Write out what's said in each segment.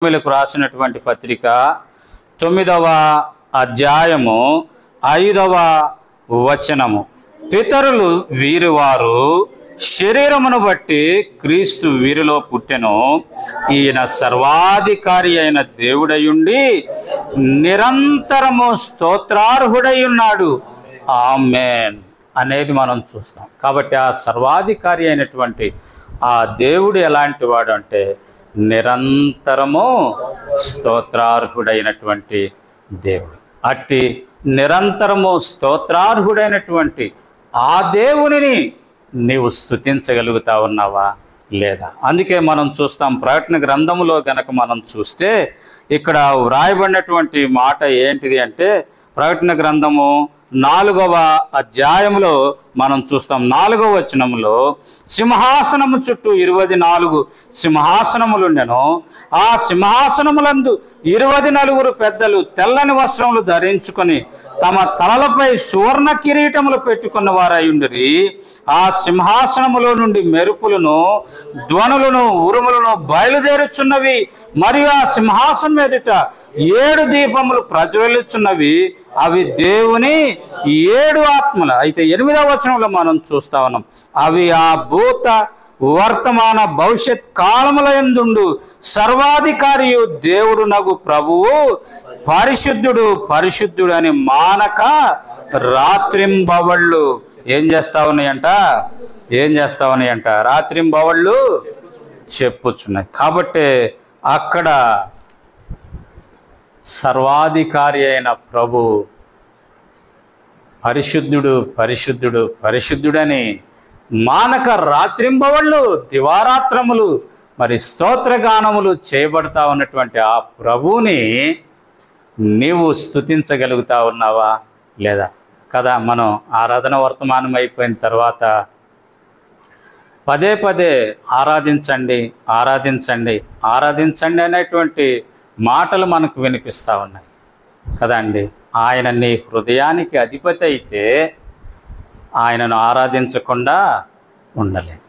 వీళ్ళకు రాసినటువంటి పత్రిక 9వ అధ్యాయము 5వ వచనము. పితరులు వీరివారు శరీరమును బట్టి క్రీస్తు వీరిలో పుట్టెను. ఈయన సర్వాధికారి అయిన దేవుడయుండి నిరంతరము స్తోత్రార్హుడై ఉన్నాడు. ఆమేన్ అనేది మనం చూస్తాం. కాబట్టి ఆ సర్వాధికారి అయినటువంటి ఆ దేవుడు ఎలాంటి వాడు అంటే నిరంతరము స్తోత్రార్హుడైనటువంటి దేవుడు. అట్టి నిరంతరము స్తోత్రార్హుడైనటువంటి ఆ దేవునిని నీవు స్తుతించగలుగుతా ఉన్నావా లేదా? అందుకే మనం చూస్తాం ప్రకటన గ్రంథములో గనక మనం చూస్తే ఇక్కడ వ్రాయబడినటువంటి మాట ఏంటిది అంటే ప్రకటన గ్రంథము 4వ అధ్యాయంలో మనం చూస్తాం 4వ వచనంలో సింహాసనము చుట్టూ 24 సింహాసనములుండెను. ఆ సింహాసనములందు 24 పెద్దలు తెల్లని వస్త్రములు ధరించుకొని తమ తలలపై సువర్ణ కిరీటములు పెట్టుకున్న వారయుండిరి. ఆ సింహాసనములో నుండి మెరుపులను ధ్వనులను ఉరుములను బయలుదేరుచున్నవి. మరియు ఆ సింహాసనం ఎదుట 7 దీపములు ప్రజ్వలిస్తున్నవి. అవి దేవుని 7 ఆత్మలు. అయితే 8వ వచనంలో మనం చూస్తా ఉన్నాం అవి ఆ భూత వర్తమాన భవిష్యత్ కాలముల యందుండు సర్వాధికారియు దేవుడు నగు ప్రభువు పరిశుద్ధుడు పరిశుద్ధుడు అని మానక రాత్రింబవళ్ళు ఏం చేస్తా ఉన్నాయంట రాత్రింబవళ్ళు చెప్పుచున్నాయి. కాబట్టి అక్కడ సర్వాధికారి అయిన ప్రభు పరిశుద్ధుడు పరిశుద్ధుడు పరిశుద్ధుడని మానక రాత్రింబవళ్ళు దివారాత్రములు మరి స్తోత్రగానములు చేయబడతా ఉన్నటువంటి ఆ ప్రభువుని నీవు స్తుతించగలుగుతా ఉన్నావా లేదా కదా? మనం ఆరాధన వర్తమానం అయిపోయిన తర్వాత పదే పదే ఆరాధించండి ఆరాధించండి ఆరాధించండి అనేటువంటి మాటలు మనకు వినిపిస్తూ ఉన్నాయి కదా అండి. ఆయన నీ హృదయానికి అధిపతి అయితే ఆయనను ఆరాధించకుండా ఉండలేము.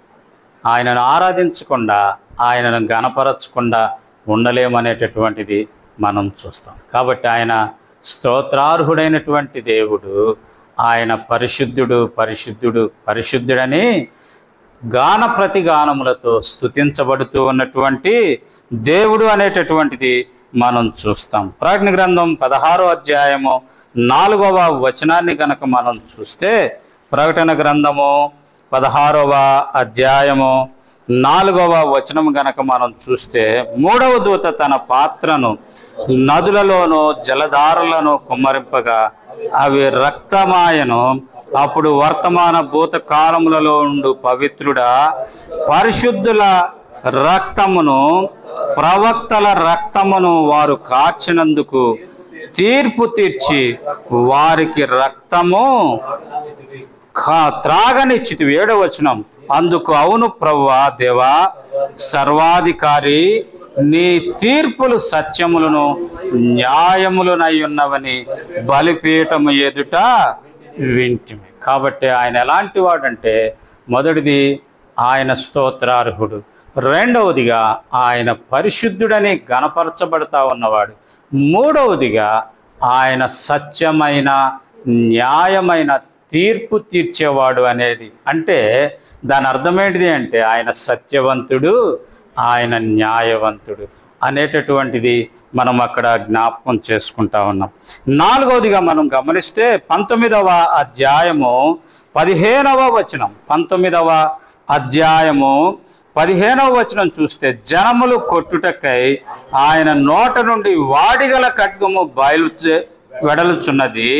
ఆయనను ఆరాధించకుండా ఆయనను గణపరచకుండా ఉండలేమనేటటువంటిది మనం చూస్తాం. కాబట్టి ఆయన స్తోత్రార్హుడైనటువంటి దేవుడు. ఆయన పరిశుద్ధుడు పరిశుద్ధుడు పరిశుద్ధుడని గాన ప్రతిగానములతో స్తుతించబడుతూ ఉన్నటువంటి దేవుడు అనేటటువంటిది మనం చూస్తాం. ప్రకటన గ్రంథం 16వ అధ్యాయము 4వ వచనాన్ని గనక మనం చూస్తే ప్రకటన గ్రంథము 16వ అధ్యాయము 4వ వచనం గనక మనం చూస్తే 3వ దూత తన పాత్రను నదులలోనూ జలధారలను కుమ్మరింపగా అవి రక్తమాయను. అప్పుడు వర్తమాన భూత కాలములలో ఉండు పవిత్రుడా పరిశుద్ధుల రక్తమును ప్రవక్తల రక్తమును వారు కార్చినందుకు తీర్పు తీర్చి వారికి రక్తము త్రాగనిచ్చితివి. 7వ వచనం అందుకు అవును ప్రభువా దేవా సర్వాధికారి నీ తీర్పులు సత్యములను న్యాయములనై ఉన్నవని బలిపీఠము ఎదుట వింటిమి. కాబట్టి ఆయన ఎలాంటి వాడంటే మొదటిది ఆయన స్తోత్రార్హుడు, రెండవదిగా ఆయన పరిశుద్ధుడని గణపరచబడతా ఉన్నవాడు, మూడవదిగా ఆయన సత్యమైన న్యాయమైన తీర్పు తీర్చేవాడు అనేది. అంటే దాని అర్థం ఏంటిది అంటే ఆయన సత్యవంతుడు ఆయన న్యాయవంతుడు అనేటటువంటిది మనం అక్కడ జ్ఞాపకం చేసుకుంటా ఉన్నాం. నాలుగవదిగా మనం గమనిస్తే 19వ అధ్యాయము 15వ వచనం 19వ అధ్యాయము 15వ వచనం చూస్తే జనములు కొట్టుటకై ఆయన నోట నుండి వాడిగల ఖడ్గము వెడలుచున్నది.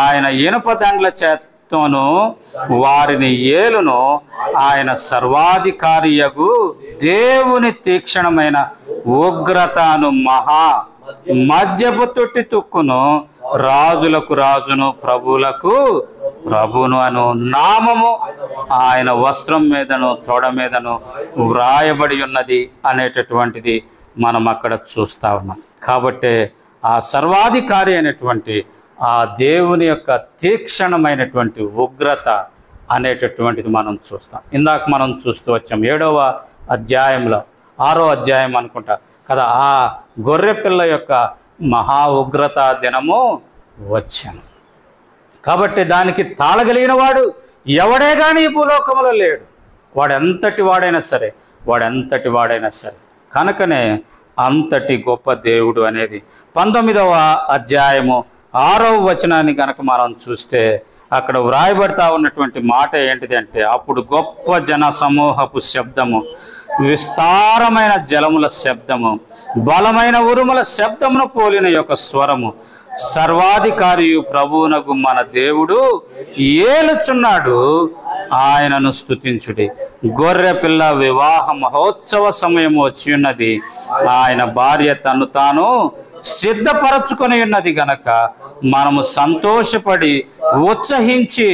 ఆయన ఇనుప దండ్ల చేత్తోను వారిని ఏలును. ఆయన సర్వాధికారియగు దేవుని తీక్షణమైన ఉగ్రతను మహా మద్యపు తొట్టి తుక్కును. రాజులకు రాజును ప్రభువులకు ప్రభును అను నామము ఆయన వస్త్రం మీదను తొడ మీదను వ్రాయబడి ఉన్నది అనేటటువంటిది మనం అక్కడ చూస్తా ఉన్నాం. కాబట్టి ఆ సర్వాధికారి అయినటువంటి ఆ దేవుని యొక్క తీక్షణమైనటువంటి ఉగ్రత అనేటటువంటిది మనం చూస్తాం. ఇందాక మనం చూస్తూ వచ్చాం 7వ అధ్యాయంలో 6వ అధ్యాయం అనుకుంటా కదా, ఆ గొర్రె పిల్ల యొక్క మహా ఉగ్రత దినము వచ్చాను. కాబట్టి దానికి తాళగలిగిన వాడు ఎవడే కానీ ఈ భూలోకంలో లేడు. వాడెంతటి వాడైనా సరే. కనుకనే అంతటి గొప్ప దేవుడు అనేది 19వ అధ్యాయము 6వ వచనాన్ని కనుక మనం చూస్తే అక్కడ వ్రాయబడతా ఉన్నటువంటి మాట ఏంటిది అంటే, అప్పుడు గొప్ప జన సమూహపు శబ్దము, విస్తారమైన జలముల శబ్దము, బలమైన ఉరుముల శబ్దమును పోలిన యొక్క స్వరము, సర్వాధికారియు ప్రభువునగు మన దేవుడు ఏలుచున్నాడు, ఆయనను స్తుతించుడి. గొర్రె పిల్ల వివాహ మహోత్సవ సమయం వచ్చి ఉన్నది, ఆయన భార్య తను తాను సిద్ధపరచుకొని ఉన్నది గనక మనము సంతోషపడి ఉత్సహించి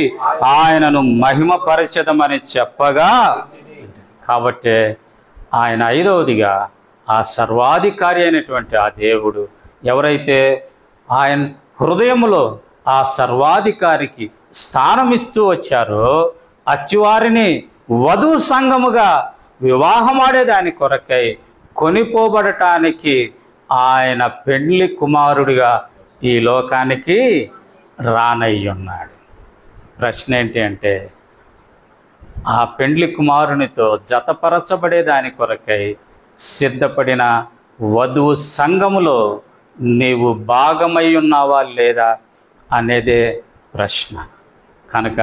ఆయనను మహిమపరచదమని చెప్పగా, కాబట్టి ఆయన 5వదిగా ఆ సర్వాధికారి అయినటువంటి ఆ దేవుడు ఎవరైతే ఆయన హృదయములో ఆ సర్వాధికారికి స్థానమిస్తూ వచ్చారో, అచ్చివారిని వధువు సంఘముగా వివాహమాడేదాని కొరకై కొనిపోబడటానికి ఆయన పెండ్లి కుమారుడిగా ఈ లోకానికి రానయ్యున్నాడు. ప్రశ్న ఏంటి అంటే, ఆ పెండ్లి కుమారునితో జతపరచబడేదాని కొరకై సిద్ధపడిన వధువు సంఘములో నీవు భాగమై ఉన్నావా లేదా అనేదే ప్రశ్న. కనుక